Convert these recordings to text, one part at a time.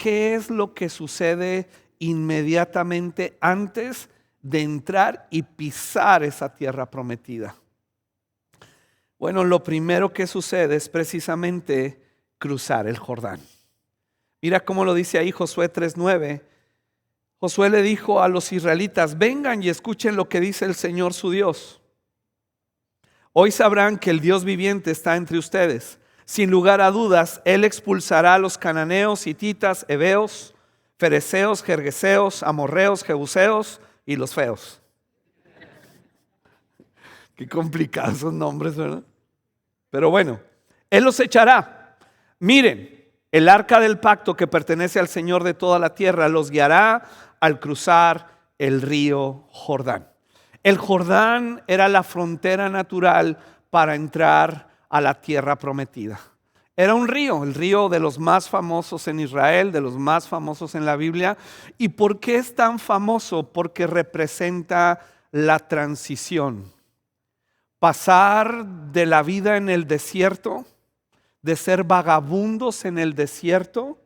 ¿qué es lo que sucede inmediatamente antes de entrar y pisar esa tierra prometida? Bueno, lo primero que sucede es precisamente cruzar el Jordán. Mira cómo lo dice ahí Josué 3:9. Josué le dijo a los israelitas: vengan y escuchen lo que dice el Señor su Dios. Hoy sabrán que el Dios viviente está entre ustedes. Sin lugar a dudas, Él expulsará a los cananeos, hititas, heveos, fereceos, gergeseos, amorreos, jebuseos y los feos. Qué complicados esos nombres, ¿verdad? Pero bueno, Él los echará. Miren, el arca del pacto que pertenece al Señor de toda la tierra los guiará al cruzar el río Jordán. El Jordán era la frontera natural para entrar a la tierra prometida. Era un río, el río de los más famosos en Israel, de los más famosos en la Biblia. ¿Y por qué es tan famoso? Porque representa la transición. Pasar de la vida en el desierto, de ser vagabundos en el desierto,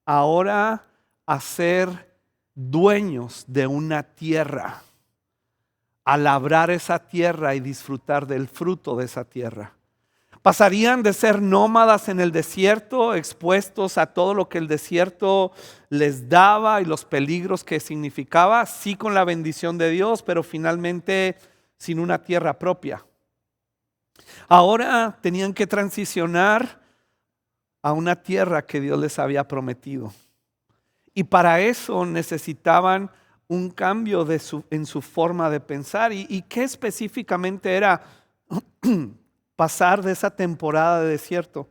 ahora a ser dueños de una tierra, a labrar esa tierra y disfrutar del fruto de esa tierra. Pasarían de ser nómadas en el desierto, expuestos a todo lo que el desierto les daba y los peligros que significaba, sí con la bendición de Dios, pero finalmente sin una tierra propia. Ahora tenían que transicionar a una tierra que Dios les había prometido. Y para eso necesitaban un cambio en su forma de pensar. ¿Y qué específicamente era? Pasar de esa temporada de desierto,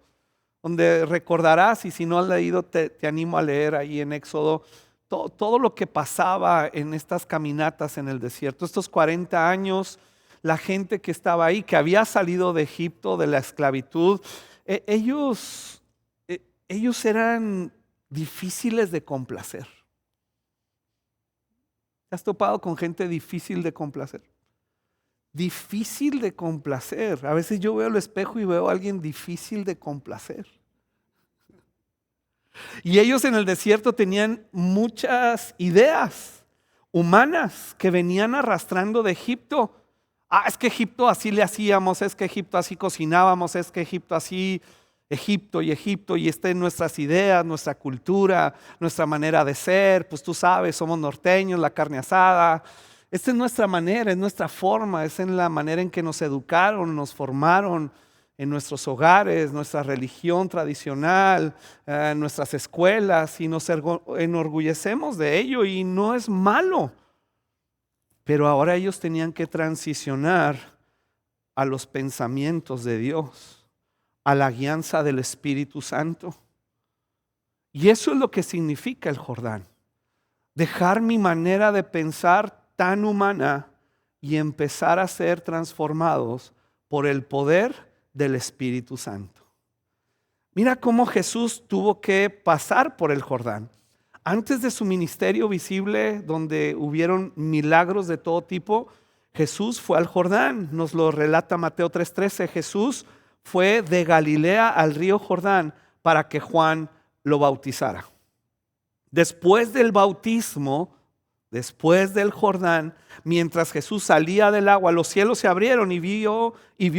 donde recordarás, y si no has leído, te animo a leer ahí en Éxodo, todo lo que pasaba en estas caminatas en el desierto, estos 40 años, la gente que estaba ahí, que había salido de Egipto, de la esclavitud, ellos eran difíciles de complacer. ¿Te has topado con gente difícil de complacer? Difícil de complacer. A veces yo veo el espejo y veo a alguien difícil de complacer. Y ellos en el desierto tenían muchas ideas humanas que venían arrastrando de Egipto. Es que Egipto así le hacíamos, es que Egipto así cocinábamos, es que Egipto así, Egipto y está en nuestras ideas, nuestra cultura, nuestra manera de ser. Pues tú sabes, somos norteños, la carne asada. Esta es nuestra manera, es nuestra forma, es en la manera en que nos educaron, nos formaron en nuestros hogares, nuestra religión tradicional, nuestras escuelas, y nos enorgullecemos de ello y no es malo. Pero ahora ellos tenían que transicionar a los pensamientos de Dios, a la guianza del Espíritu Santo. Y eso es lo que significa el Jordán. Dejar mi manera de pensar tan humana y empezar a ser transformados por el poder del Espíritu Santo. Mira cómo Jesús tuvo que pasar por el Jordán. Antes de su ministerio visible, donde hubieron milagros de todo tipo, Jesús fue al Jordán. Nos lo relata Mateo 3:13. Jesús fue de Galilea al río Jordán para que Juan lo bautizara. Después del bautismo, después del Jordán, mientras Jesús salía del agua, los cielos se abrieron y vio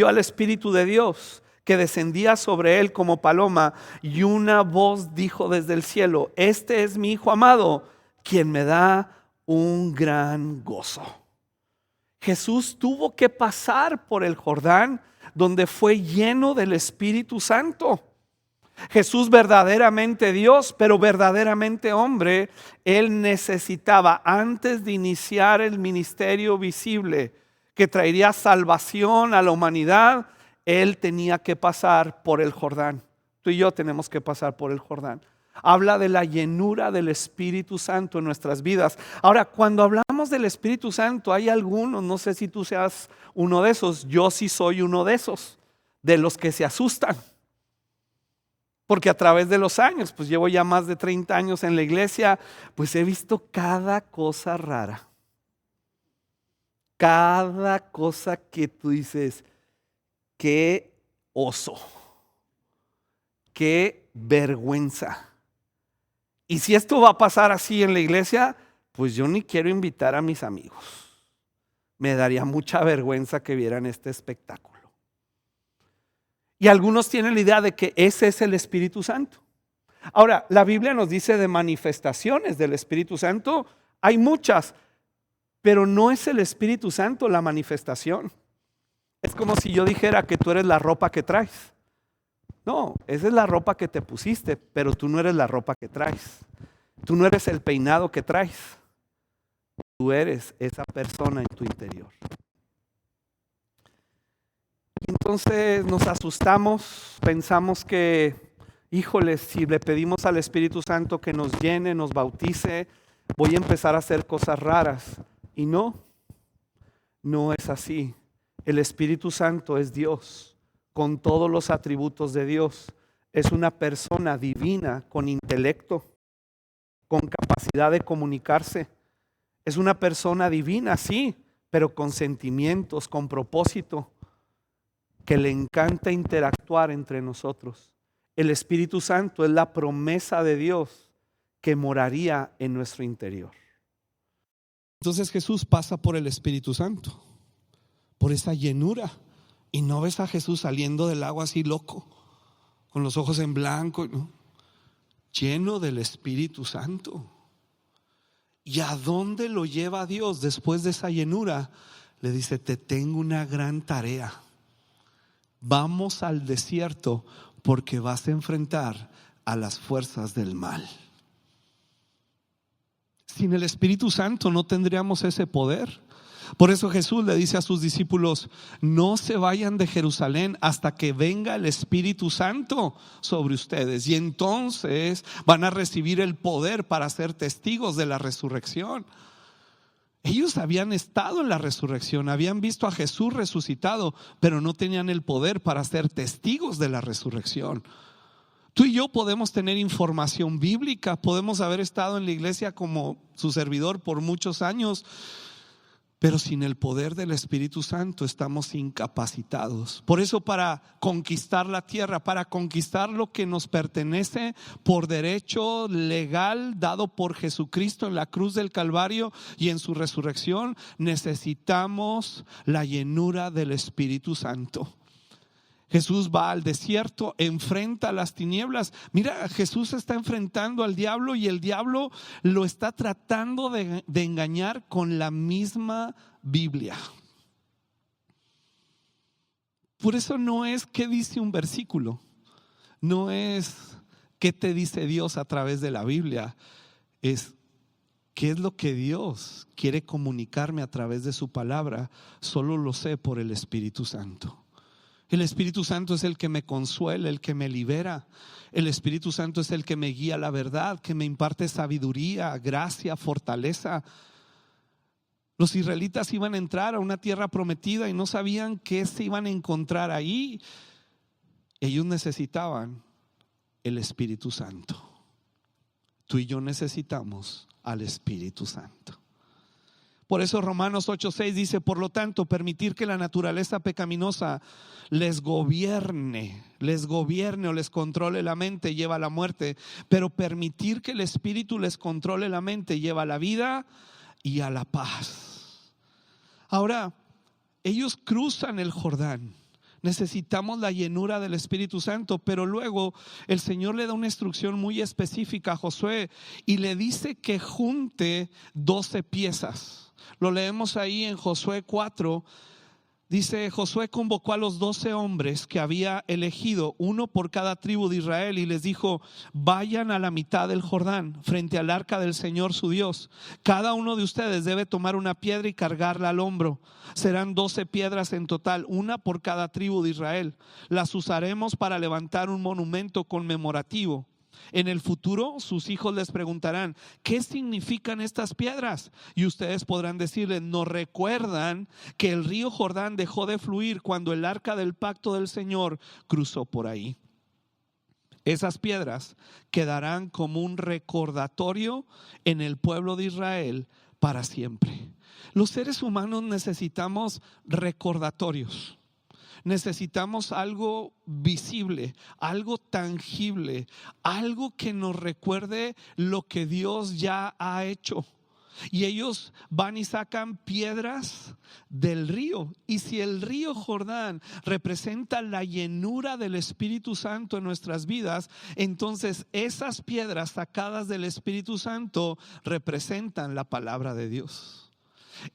al Espíritu de Dios que descendía sobre él como paloma, y una voz dijo desde el cielo: este es mi Hijo amado, quien me da un gran gozo. Jesús tuvo que pasar por el Jordán, donde fue lleno del Espíritu Santo. Jesús, verdaderamente Dios, pero verdaderamente hombre, Él necesitaba, antes de iniciar el ministerio visible que traería salvación a la humanidad, Él tenía que pasar por el Jordán. Tú y yo tenemos que pasar por el Jordán. Habla de la llenura del Espíritu Santo en nuestras vidas. Ahora, cuando hablamos del Espíritu Santo, hay algunos, no sé si tú seas uno de esos, yo sí soy uno de esos, de los que se asustan. Porque a través de los años, pues llevo ya más de 30 años en la iglesia, pues he visto cada cosa rara. Cada cosa que tú dices, qué oso, qué vergüenza, Y si esto va a pasar así en la iglesia, pues yo ni quiero invitar a mis amigos. Me daría mucha vergüenza que vieran este espectáculo. Y algunos tienen la idea de que ese es el Espíritu Santo. Ahora, la Biblia nos dice de manifestaciones del Espíritu Santo. Hay muchas, pero no es el Espíritu Santo la manifestación. Es como si yo dijera que tú eres la ropa que traes. No, esa es la ropa que te pusiste, pero tú no eres la ropa que traes. Tú no eres el peinado que traes. Tú eres esa persona en tu interior. Y entonces nos asustamos, pensamos que, híjole, si le pedimos al Espíritu Santo que nos llene, nos bautice, voy a empezar a hacer cosas raras. Y no es así. El Espíritu Santo es Dios, con todos los atributos de Dios. Es una persona divina, con intelecto, con capacidad de comunicarse. Es una persona divina, sí, pero con sentimientos, con propósito, que le encanta interactuar entre nosotros. El Espíritu Santo es la promesa de Dios que moraría en nuestro interior. Entonces Jesús pasa por el Espíritu Santo, por esa llenura, y no ves a Jesús saliendo del agua así loco, con los ojos en blanco, ¿no? Lleno del Espíritu Santo. ¿Y a dónde lo lleva Dios después de esa llenura? Le dice: te tengo una gran tarea. Vamos al desierto porque vas a enfrentar a las fuerzas del mal. Sin el Espíritu Santo no tendríamos ese poder. Por eso Jesús le dice a sus discípulos: no se vayan de Jerusalén hasta que venga el Espíritu Santo sobre ustedes, y entonces van a recibir el poder para ser testigos de la resurrección. Ellos habían estado en la resurrección, habían visto a Jesús resucitado, pero no tenían el poder para ser testigos de la resurrección. Tú y yo podemos tener información bíblica, podemos haber estado en la iglesia como su servidor por muchos años, pero sin el poder del Espíritu Santo estamos incapacitados. Por eso, para conquistar la tierra, para conquistar lo que nos pertenece por derecho legal dado por Jesucristo en la cruz del Calvario y en su resurrección, necesitamos la llenura del Espíritu Santo. Jesús va al desierto, enfrenta las tinieblas. Mira, Jesús está enfrentando al diablo y el diablo lo está tratando de engañar con la misma Biblia. Por eso no es qué dice un versículo, no es qué te dice Dios a través de la Biblia, es qué es lo que Dios quiere comunicarme a través de su palabra. Solo lo sé por el Espíritu Santo. El Espíritu Santo es el que me consuela, el que me libera. El Espíritu Santo es el que me guía a la verdad, que me imparte sabiduría, gracia, fortaleza. Los israelitas iban a entrar a una tierra prometida y no sabían qué se iban a encontrar ahí. Ellos necesitaban el Espíritu Santo. Tú y yo necesitamos al Espíritu Santo. Por eso Romanos 8:6 dice: por lo tanto, permitir que la naturaleza pecaminosa les gobierne o les controle la mente lleva a la muerte, pero permitir que el Espíritu les controle la mente lleva a la vida y a la paz. Ahora, ellos cruzan el Jordán. Necesitamos la llenura del Espíritu Santo, pero luego el Señor le da una instrucción muy específica a Josué y le dice que junte 12 piezas. Lo leemos ahí en Josué 4. Dice: Josué convocó a los 12 hombres que había elegido, uno por cada tribu de Israel, y les dijo: vayan a la mitad del Jordán, frente al arca del Señor su Dios. Cada uno de ustedes debe tomar una piedra y cargarla al hombro. Serán 12 piedras en total, una por cada tribu de Israel. Las usaremos para levantar un monumento conmemorativo. En el futuro sus hijos les preguntarán: ¿qué significan estas piedras? Y ustedes podrán decirles: nos recuerdan que el río Jordán dejó de fluir cuando el arca del pacto del Señor cruzó por ahí. Esas piedras quedarán como un recordatorio en el pueblo de Israel para siempre. Los seres humanos necesitamos recordatorios. necesitamos algo visible, algo tangible, algo que nos recuerde lo que Dios ya ha hecho. Y ellos van y sacan piedras del río. Y si el río Jordán representa la llenura del Espíritu Santo en nuestras vidas, entonces esas piedras sacadas del Espíritu Santo representan la palabra de Dios.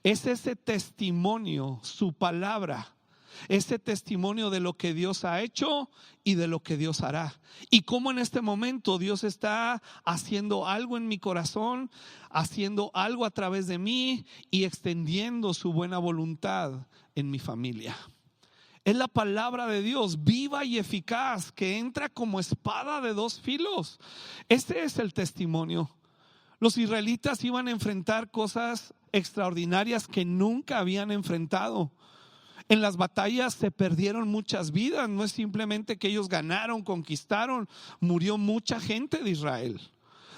Es ese testimonio, su palabra, ese testimonio de lo que Dios ha hecho y de lo que Dios hará. Y cómo en este momento Dios está haciendo algo en mi corazón, haciendo algo a través de mí y extendiendo su buena voluntad en mi familia. Es la palabra de Dios viva y eficaz que entra como espada de dos filos. Este es el testimonio. Los israelitas iban a enfrentar cosas extraordinarias que nunca habían enfrentado. En las batallas se perdieron muchas vidas. No es simplemente que ellos ganaron, conquistaron. Murió mucha gente de Israel.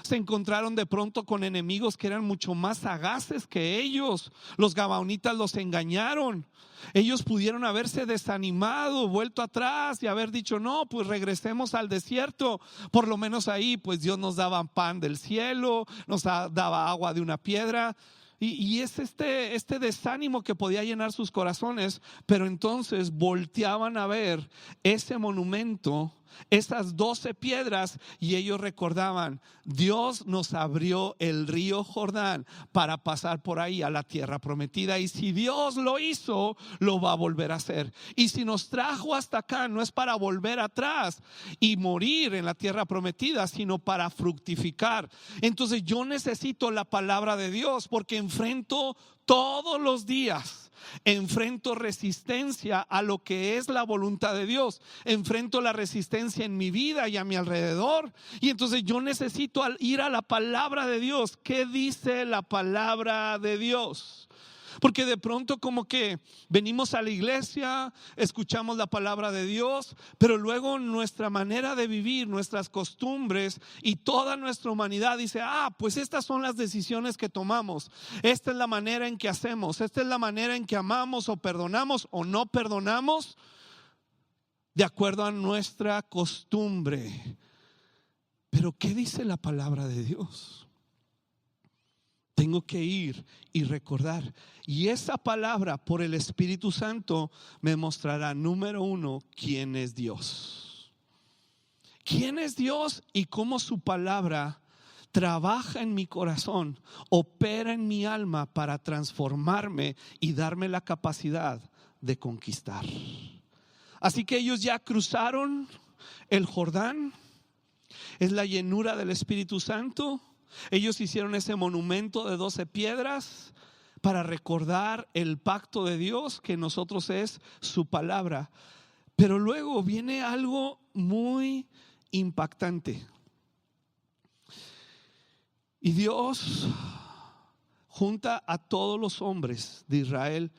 Se encontraron de pronto con enemigos que eran mucho más sagaces que ellos. Los gabaonitas los engañaron. Ellos pudieron haberse desanimado, vuelto atrás y haber dicho: no, pues regresemos al desierto. Por lo menos ahí pues Dios nos daba pan del cielo, nos daba agua de una piedra. Y es este desánimo que podía llenar sus corazones. Pero entonces volteaban a ver ese monumento, esas 12 piedras, y ellos recordaban: Dios nos abrió el río Jordán para pasar por ahí a la tierra prometida. Y si Dios lo hizo, lo va a volver a hacer. Y si nos trajo hasta acá, no es para volver atrás y morir en la tierra prometida, sino para fructificar. Entonces yo necesito la palabra de Dios, porque enfrento todos los días, enfrento resistencia a lo que es la voluntad de Dios, enfrento la resistencia en mi vida y a mi alrededor. Y entonces yo necesito ir a la palabra de Dios. ¿Qué dice la palabra de Dios? Porque de pronto como que venimos a la iglesia, escuchamos la palabra de Dios, pero luego nuestra manera de vivir, nuestras costumbres y toda nuestra humanidad dice: pues estas son las decisiones que tomamos, esta es la manera en que hacemos, esta es la manera en que amamos o perdonamos o no perdonamos, de acuerdo a nuestra costumbre. Pero ¿qué dice la palabra de Dios? Tengo que ir y recordar. Y esa palabra por el Espíritu Santo me mostrará, número uno, quién es Dios. ¿Quién es Dios y cómo su palabra trabaja en mi corazón, opera en mi alma para transformarme y darme la capacidad de conquistar? Así que ellos ya cruzaron el Jordán. Es la llenura del Espíritu Santo. Ellos hicieron ese monumento de 12 piedras para recordar el pacto de Dios, que nosotros es su palabra. Pero luego viene algo muy impactante. Y Dios junta a todos los hombres de Israel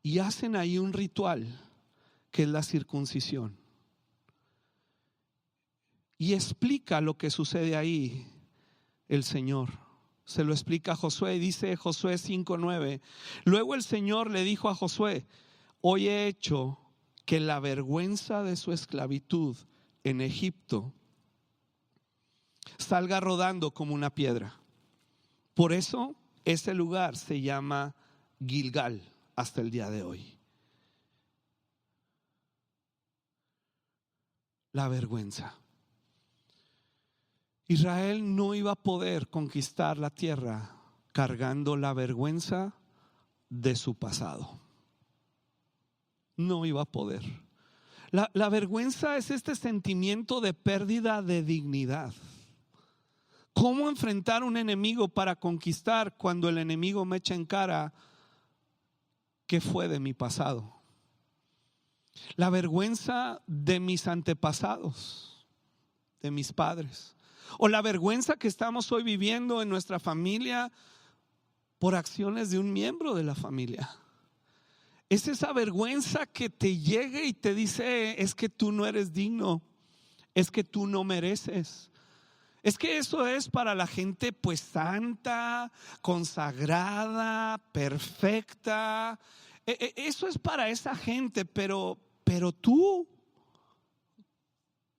y hacen ahí un ritual que es la circuncisión. Y explica lo que sucede ahí el Señor. Se lo explica a Josué y dice Josué 5:9: luego el Señor le dijo a Josué: hoy he hecho que la vergüenza de su esclavitud en Egipto salga rodando como una piedra. Por eso ese lugar se llama Gilgal hasta el día de hoy. La vergüenza. Israel no iba a poder conquistar la tierra cargando la vergüenza de su pasado. No iba a poder. La vergüenza es este sentimiento de pérdida de dignidad. ¿Cómo enfrentar un enemigo para conquistar cuando el enemigo me echa en cara qué fue de mi pasado? La vergüenza de mis antepasados, de mis padres. O la vergüenza que estamos hoy viviendo en nuestra familia por acciones de un miembro de la familia. Es esa vergüenza que te llega y te dice: es que tú no eres digno, es que tú no mereces. Es que eso es para la gente pues santa, consagrada, perfecta. Eso es para esa gente, pero tú,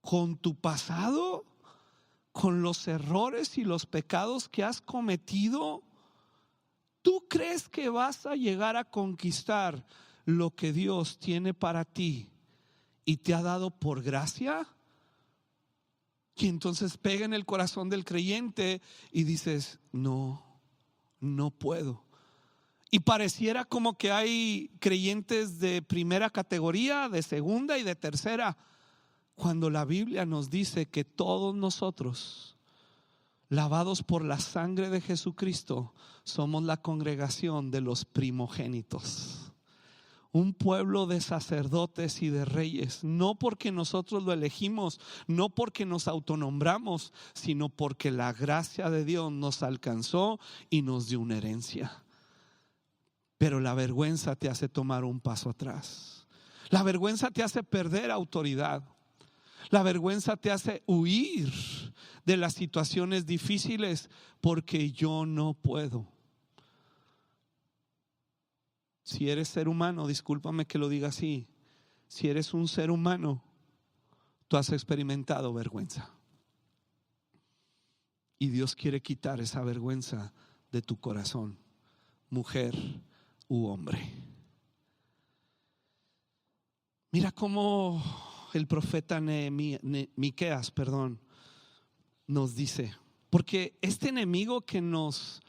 con tu pasado, con los errores y los pecados que has cometido, ¿tú crees que vas a llegar a conquistar lo que Dios tiene para ti y te ha dado por gracia? Y entonces pega en el corazón del creyente y dices, no puedo. Y pareciera como que hay creyentes de primera categoría, de segunda y de tercera, cuando la Biblia nos dice que todos nosotros, lavados por la sangre de Jesucristo, somos la congregación de los primogénitos. Un pueblo de sacerdotes y de reyes, no porque nosotros lo elegimos, no porque nos autonombramos, sino porque la gracia de Dios nos alcanzó y nos dio una herencia. Pero la vergüenza te hace tomar un paso atrás. La vergüenza te hace perder autoridad. La vergüenza te hace huir de las situaciones difíciles porque yo no puedo. Si eres ser humano, discúlpame que lo diga así, si eres un ser humano, tú has experimentado vergüenza. Y Dios quiere quitar esa vergüenza de tu corazón, mujer u hombre. Mira cómo el profeta Miqueas, nos dice, porque este enemigo que nos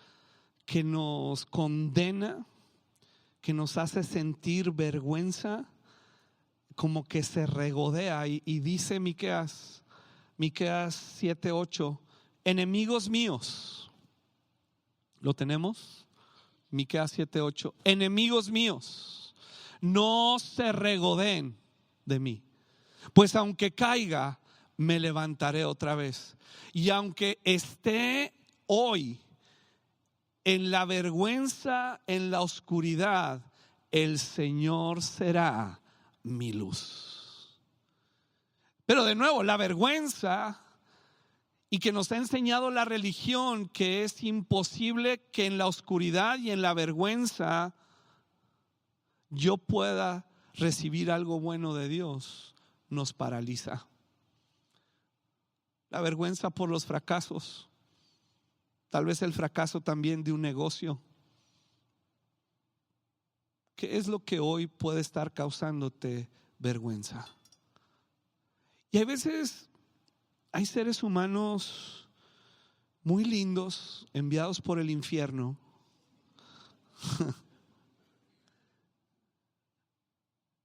condena, que nos hace sentir vergüenza, como que se regodea y dice Miqueas 7:8, enemigos míos, ¿lo tenemos? Miqueas 7:8, enemigos míos, no se regodeen de mí, pues aunque caiga, me levantaré otra vez, y aunque esté hoy en la vergüenza, en la oscuridad, el Señor será mi luz. Pero de nuevo, la vergüenza, y que nos ha enseñado la religión, que es imposible que en la oscuridad y en la vergüenza yo pueda recibir algo bueno de Dios, nos paraliza. La vergüenza por los fracasos, tal vez el fracaso también de un negocio. ¿Qué es lo que hoy puede estar causándote vergüenza? Y a veces hay seres humanos muy lindos, enviados por el infierno,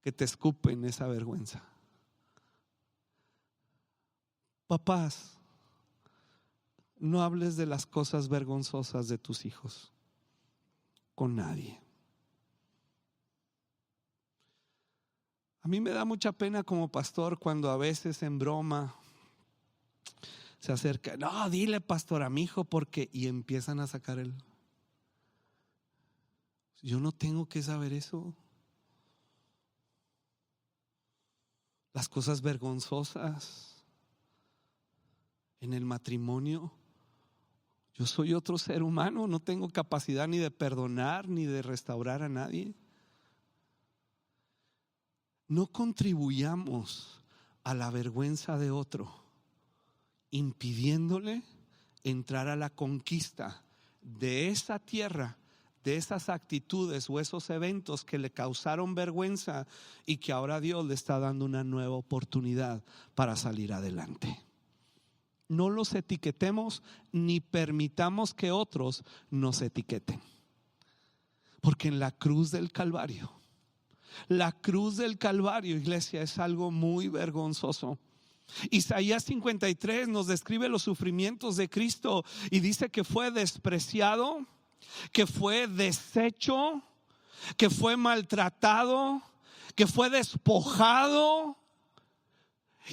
que te escupen esa vergüenza. Papás, no hables de las cosas vergonzosas de tus hijos con nadie. A mí me da mucha pena como pastor cuando a veces en broma se acerca, no, dile pastor a mi hijo porque, y empiezan a sacar el, yo no tengo que saber eso. Las cosas vergonzosas en el matrimonio. Yo soy otro ser humano, no tengo capacidad ni de perdonar ni de restaurar a nadie. No contribuyamos a la vergüenza de otro, impidiéndole entrar a la conquista de esa tierra, de esas actitudes o esos eventos que le causaron vergüenza y que ahora Dios le está dando una nueva oportunidad para salir adelante. No los etiquetemos ni permitamos que otros nos etiqueten. Porque en la cruz del Calvario, iglesia, es algo muy vergonzoso. Isaías 53 nos describe los sufrimientos de Cristo y dice que fue despreciado, que fue deshecho, que fue maltratado, que fue despojado.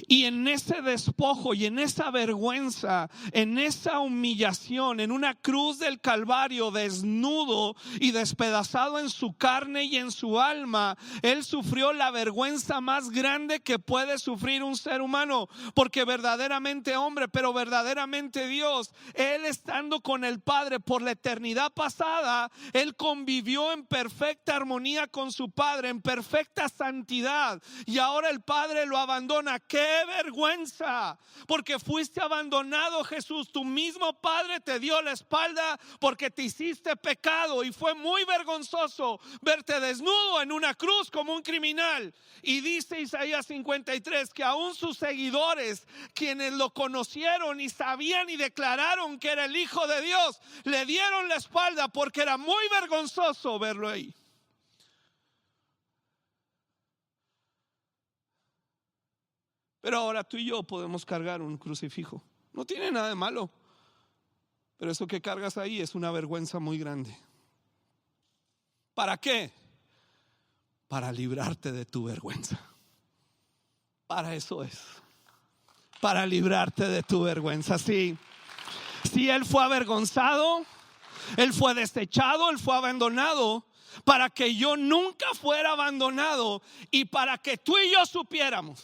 Y en ese despojo y en esa vergüenza, en esa humillación, en una cruz del Calvario, desnudo y despedazado en su carne y en su alma, Él sufrió la vergüenza más grande que puede sufrir un ser humano, porque verdaderamente hombre, pero verdaderamente Dios. Él, estando con el Padre por la eternidad pasada, Él convivió en perfecta armonía con su Padre, en perfecta santidad, y ahora el Padre lo abandona. ¡Qué vergüenza! Porque fuiste abandonado, Jesús. Tu mismo Padre te dio la espalda porque te hiciste pecado, y fue muy vergonzoso verte desnudo en una cruz como un criminal. Y dice Isaías 53 que aún sus seguidores, quienes lo conocieron y sabían y declararon que era el Hijo de Dios, le dieron la espalda porque era muy vergonzoso verlo ahí. Pero ahora tú y yo podemos cargar un crucifijo. No tiene nada de malo. Pero eso que cargas ahí es una vergüenza muy grande. ¿Para qué? Para librarte de tu vergüenza. Para eso es. Para librarte de tu vergüenza. Sí. Si Él fue avergonzado, Él fue desechado, Él fue abandonado, para que yo nunca fuera abandonado y para que tú y yo supiéramos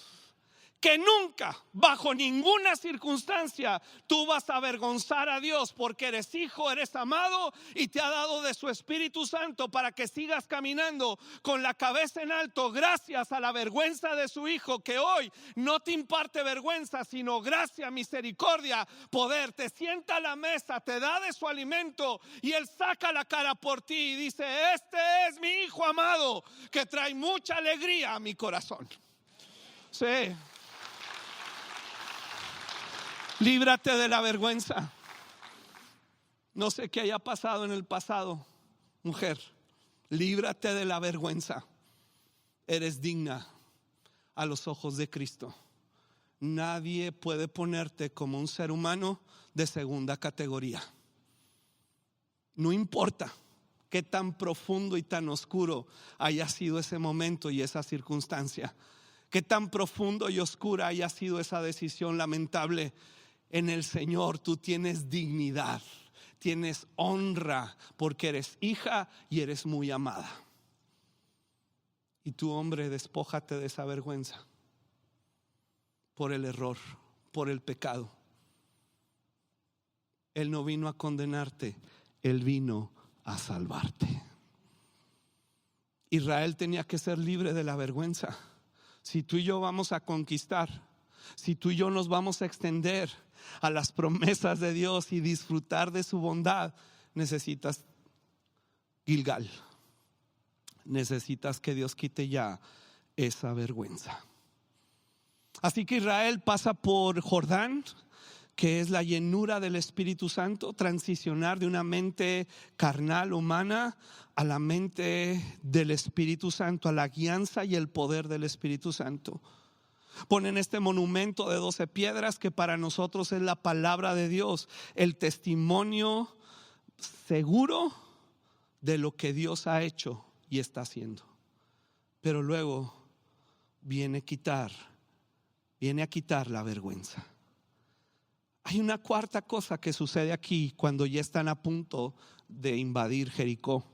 que nunca, bajo ninguna circunstancia, tú vas a avergonzar a Dios, porque eres hijo, eres amado y te ha dado de su Espíritu Santo para que sigas caminando con la cabeza en alto, gracias a la vergüenza de su Hijo, que hoy no te imparte vergüenza, sino gracia, misericordia, poder. Te sienta a la mesa, te da de su alimento y Él saca la cara por ti y dice: este es mi Hijo amado, que trae mucha alegría a mi corazón. Sí. Líbrate de la vergüenza. No sé qué haya pasado en el pasado, mujer. Líbrate de la vergüenza. Eres digna a los ojos de Cristo. Nadie puede ponerte como un ser humano de segunda categoría. No importa qué tan profundo y tan oscuro haya sido ese momento y esa circunstancia, qué tan profundo y oscura haya sido esa decisión lamentable. En el Señor tú tienes dignidad, tienes honra, porque eres hija y eres muy amada. Y tú, hombre, despójate de esa vergüenza por el error, por el pecado. Él no vino a condenarte, Él vino a salvarte. Israel tenía que ser libre de la vergüenza. Si tú y yo vamos a conquistar, si tú y yo nos vamos a extender a las promesas de Dios y disfrutar de su bondad, necesitas Gilgal. Necesitas que Dios quite ya esa vergüenza. Así que Israel pasa por Jordán, que es la llenura del Espíritu Santo, transicionar de una mente carnal humana a la mente del Espíritu Santo, a la guianza y el poder del Espíritu Santo. Ponen este monumento de 12 piedras que para nosotros es la palabra de Dios, el testimonio seguro de lo que Dios ha hecho y está haciendo. Pero luego viene a quitar la vergüenza. Hay una cuarta cosa que sucede aquí cuando ya están a punto de invadir Jericó.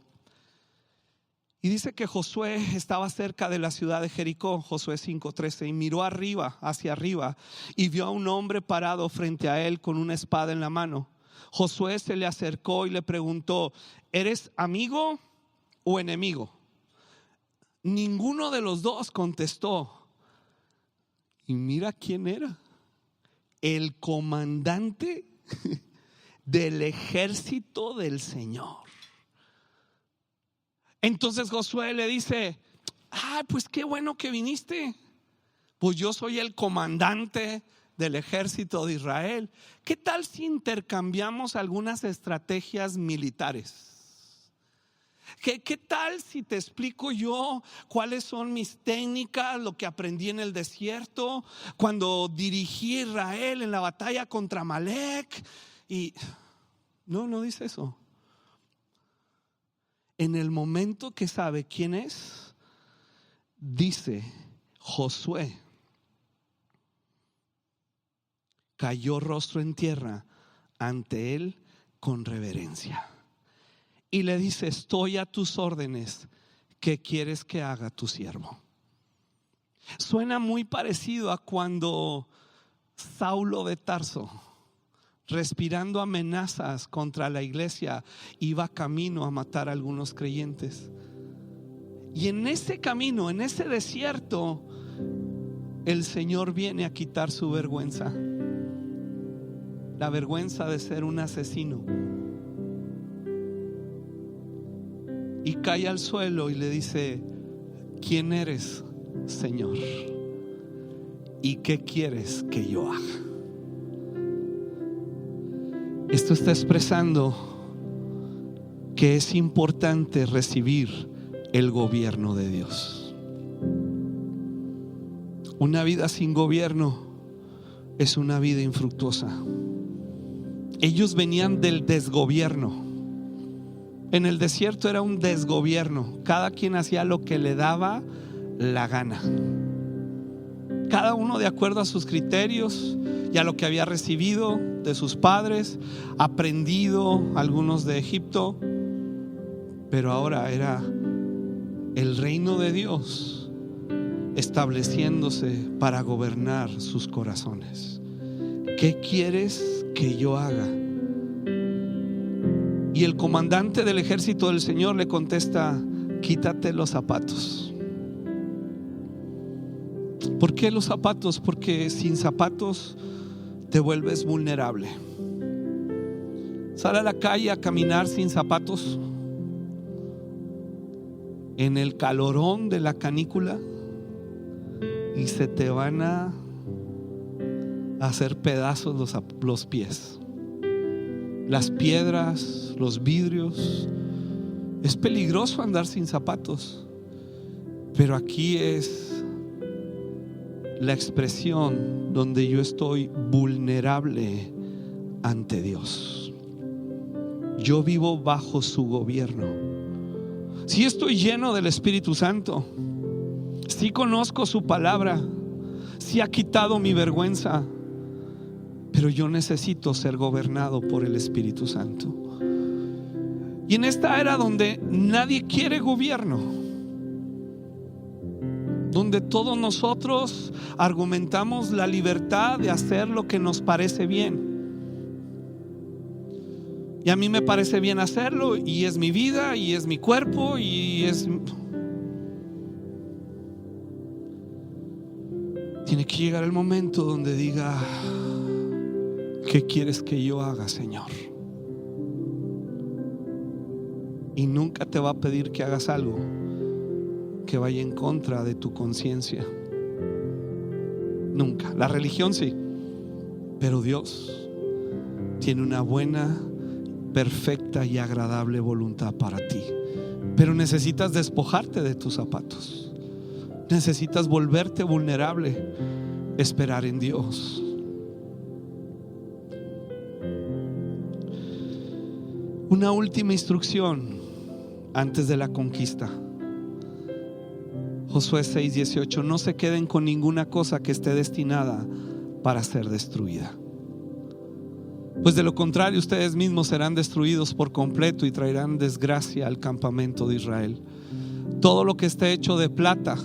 Y dice que Josué estaba cerca de la ciudad de Jericó, Josué 5:13, y miró hacia arriba, y vio a un hombre parado frente a él con una espada en la mano. Josué se le acercó y le preguntó: ¿eres amigo o enemigo? Ninguno de los dos contestó. Y mira quién era: el comandante del ejército del Señor. Entonces Josué le dice: pues qué bueno que viniste. Pues yo soy el comandante del ejército de Israel. ¿Qué tal si intercambiamos algunas estrategias militares? ¿Qué tal si te explico yo cuáles son mis técnicas, lo que aprendí en el desierto, cuando dirigí a Israel en la batalla contra Amalek? Y no dice eso. En el momento que sabe quién es, dice Josué: cayó rostro en tierra ante él con reverencia. Y le dice: estoy a tus órdenes, ¿qué quieres que haga tu siervo? Suena muy parecido a cuando Saulo de Tarso, respirando amenazas contra la iglesia, iba camino a matar a algunos creyentes. Y en ese camino, en ese desierto, el Señor viene a quitar su vergüenza, la vergüenza de ser un asesino. Y cae al suelo y le dice: ¿quién eres, Señor? ¿Y qué quieres que yo haga? Esto está expresando que es importante recibir el gobierno de Dios. Una vida sin gobierno es una vida infructuosa. Ellos venían del desgobierno. En el desierto era un desgobierno. Cada quien hacía lo que le daba la gana, cada uno de acuerdo a sus criterios y a lo que había recibido de sus padres, aprendido algunos de Egipto. Pero ahora era el reino de Dios estableciéndose para gobernar sus corazones. ¿Qué quieres que yo haga? Y el comandante del ejército del Señor le contesta: quítate los zapatos. ¿Por qué los zapatos? Porque sin zapatos te vuelves vulnerable. Sal a la calle a caminar sin zapatos en el calorón de la canícula y se te van a hacer pedazos los pies, las piedras, los vidrios. Es peligroso andar sin zapatos. Pero aquí es la expresión donde yo estoy vulnerable ante Dios. Yo vivo bajo su gobierno. Sí estoy lleno del Espíritu Santo, sí conozco su palabra, sí ha quitado mi vergüenza, pero yo necesito ser gobernado por el Espíritu Santo. Y en esta era donde nadie quiere gobierno, donde todos nosotros argumentamos la libertad de hacer lo que nos parece bien. Y a mí me parece bien hacerlo, y es mi vida, y es mi cuerpo, y es... Tiene que llegar el momento donde diga: ¿qué quieres que yo haga, Señor? Y nunca te va a pedir que hagas algo que vaya en contra de tu conciencia. Nunca. La religión sí, pero Dios tiene una buena, perfecta y agradable voluntad para ti. Pero necesitas despojarte de tus zapatos, necesitas volverte vulnerable, esperar en Dios. Una última instrucción antes de la conquista. Josué 6:18: no se queden con ninguna cosa que esté destinada para ser destruida, pues de lo contrario ustedes mismos serán destruidos por completo y traerán desgracia al campamento de Israel. Todo lo que esté hecho de plata,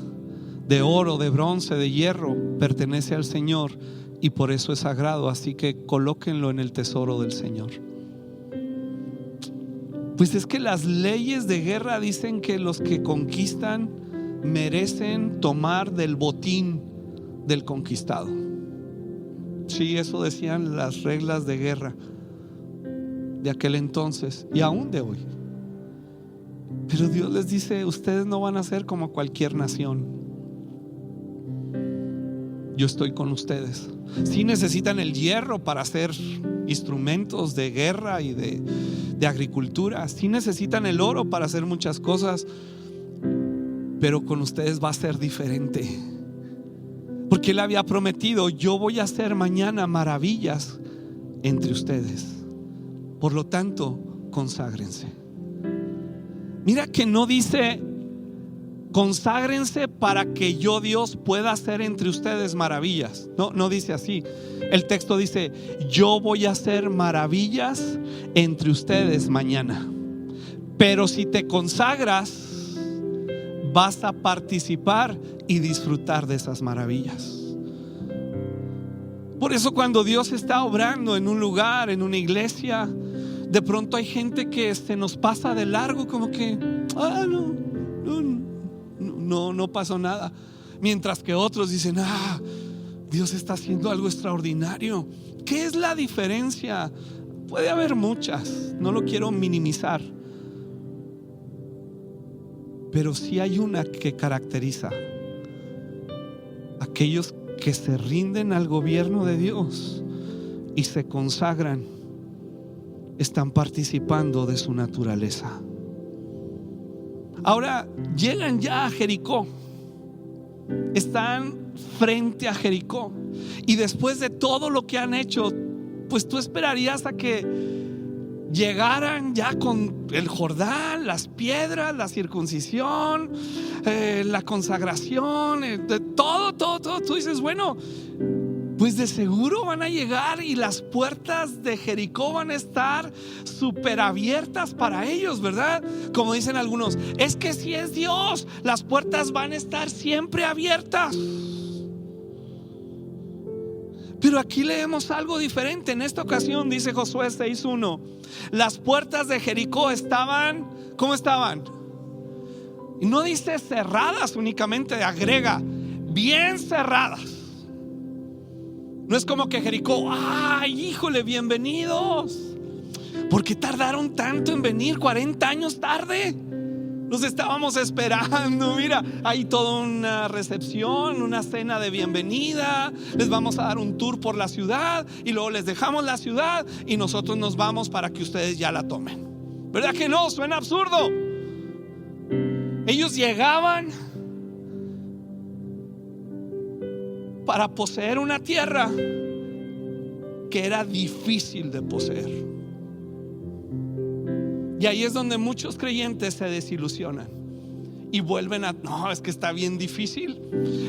de oro, de bronce, de hierro, pertenece al Señor y por eso es sagrado, así que colóquenlo en el tesoro del Señor. Pues es que las leyes de guerra dicen que los que conquistan merecen tomar del botín del conquistado. Sí, eso decían las reglas de guerra de aquel entonces y aún de hoy. Pero Dios les dice: ustedes no van a ser como cualquier nación. Yo estoy con ustedes. Sí necesitan el hierro para hacer instrumentos de guerra y de agricultura. Sí necesitan el oro para hacer muchas cosas, pero con ustedes va a ser diferente, porque Él había prometido: yo voy a hacer mañana maravillas entre ustedes. Por lo tanto, conságrense. Mira que no dice Conságrense para que yo, Dios, pueda hacer entre ustedes maravillas. No dice así. El texto dice: yo voy a hacer maravillas entre ustedes mañana. Pero si te consagras, vas a participar y disfrutar de esas maravillas. Por eso cuando Dios está obrando en un lugar, en una iglesia, de pronto hay gente que se nos pasa de largo, como que no pasó nada. Mientras que otros dicen: Dios está haciendo algo extraordinario. ¿Qué es la diferencia? Puede haber muchas, no lo quiero minimizar, pero sí hay una que caracteriza: aquellos que se rinden al gobierno de Dios y se consagran, están participando de su naturaleza. Ahora llegan ya a Jericó, están frente a Jericó, y después de todo lo que han hecho, pues tú esperarías a que llegaran ya con el Jordán, las piedras, la circuncisión, la consagración, todo. Tú dices, bueno, pues de seguro van a llegar y las puertas de Jericó van a estar súper abiertas para ellos, ¿verdad? Como dicen algunos, es que si es Dios, las puertas van a estar siempre abiertas. Pero aquí leemos algo diferente. En esta ocasión dice Josué 6:1, las puertas de Jericó estaban, ¿cómo estaban? Y no dice cerradas únicamente, agrega bien cerradas. No es como que Jericó, ¡ay, híjole, bienvenidos! ¿Por qué tardaron tanto en venir? 40 años tarde. Los estábamos esperando. Mira, hay toda una recepción, una cena de bienvenida. Les vamos a dar un tour por la ciudad y luego les dejamos la ciudad y nosotros nos vamos para que ustedes ya la tomen. ¿Verdad que no? Suena absurdo. Ellos llegaban para poseer una tierra que era difícil de poseer. Y ahí es donde muchos creyentes se desilusionan y vuelven a: no, es que está bien difícil,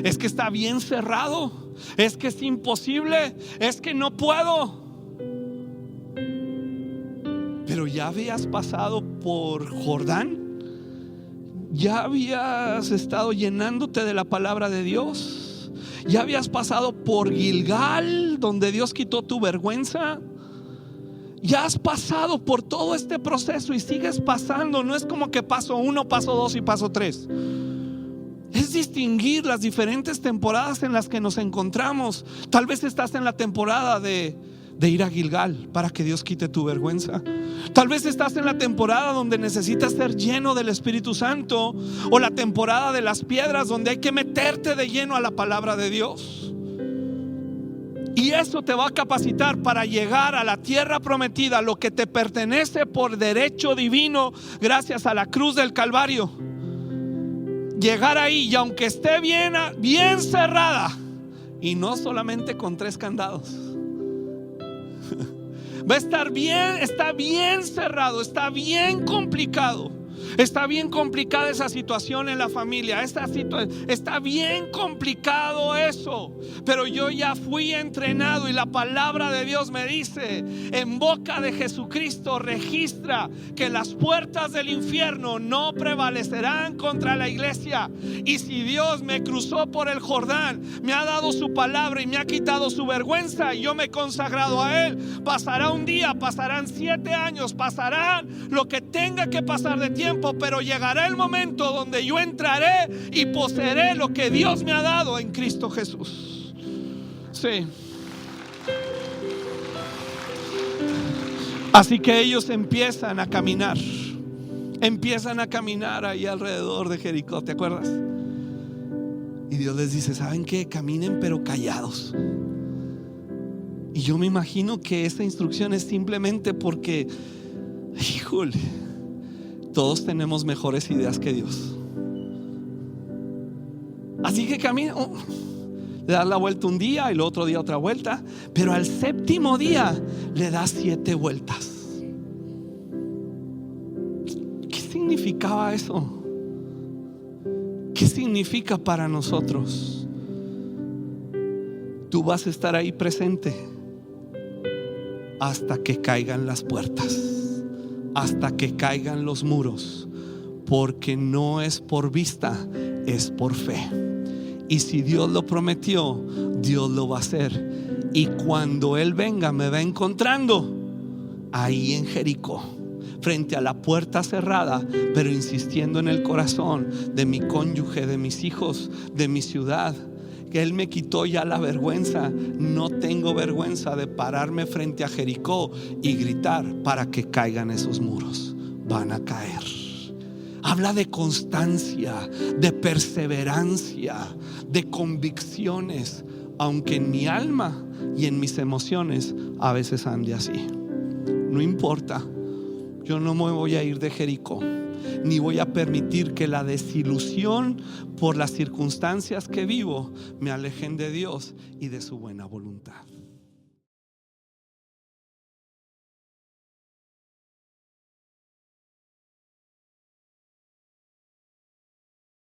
es que está bien cerrado, es que es imposible, es que no puedo. Pero ya habías pasado por Jordán, ya habías estado llenándote de la palabra de Dios, ya habías pasado por Gilgal, donde Dios quitó tu vergüenza. Ya has pasado por todo este proceso y sigues pasando. No es como que paso 1, paso 2 y paso 3. Es distinguir las diferentes temporadas en las que nos encontramos. Tal vez estás en la temporada de ir a Gilgal para que Dios quite tu vergüenza. Tal vez estás en la temporada donde necesitas ser lleno del Espíritu Santo, o la temporada de las piedras, donde hay que meterte de lleno a la palabra de Dios. Y eso te va a capacitar para llegar a la tierra prometida, lo que te pertenece por derecho divino gracias a la cruz del Calvario. Llegar ahí, y aunque esté bien cerrada, y no solamente con 3 candados, va a estar bien, está bien cerrado, está bien complicado. Está bien complicada esa situación en la familia, está bien complicado eso. Pero yo ya fui entrenado y la palabra de Dios me dice: en boca de Jesucristo registra que las puertas del infierno no prevalecerán contra la iglesia. Y si Dios me cruzó por el Jordán, me ha dado su palabra y me ha quitado su vergüenza, y yo me he consagrado a Él, pasará un día, pasarán 7 años, pasarán lo que tenga que pasar de tiempo, pero llegará el momento donde yo entraré y poseeré lo que Dios me ha dado en Cristo Jesús. Sí. Así que ellos empiezan a caminar ahí alrededor de Jericó, ¿te acuerdas? Y Dios les dice: ¿saben qué? Caminen pero callados. Y yo me imagino que esta instrucción es simplemente porque, híjole, todos tenemos mejores ideas que Dios. Así que camina, le das la vuelta un día y el otro día otra vuelta, pero al 7º día le das 7 vueltas. ¿Qué significaba eso? ¿Qué significa para nosotros? Tú vas a estar ahí presente hasta que caigan las puertas, hasta que caigan los muros, porque no es por vista, es por fe. Y si Dios lo prometió, Dios lo va a hacer. Y cuando Él venga, me va encontrando ahí en Jericó, frente a la puerta cerrada, pero insistiendo en el corazón de mi cónyuge, de mis hijos, de mi ciudad. Que Él me quitó ya la vergüenza. No tengo vergüenza de pararme frente a Jericó y gritar para que caigan esos muros. Van a caer. Habla de constancia, de perseverancia, de convicciones, aunque en mi alma y en mis emociones a veces ande así. No importa, yo no me voy a ir de Jericó, ni voy a permitir que la desilusión por las circunstancias que vivo me alejen de Dios y de su buena voluntad.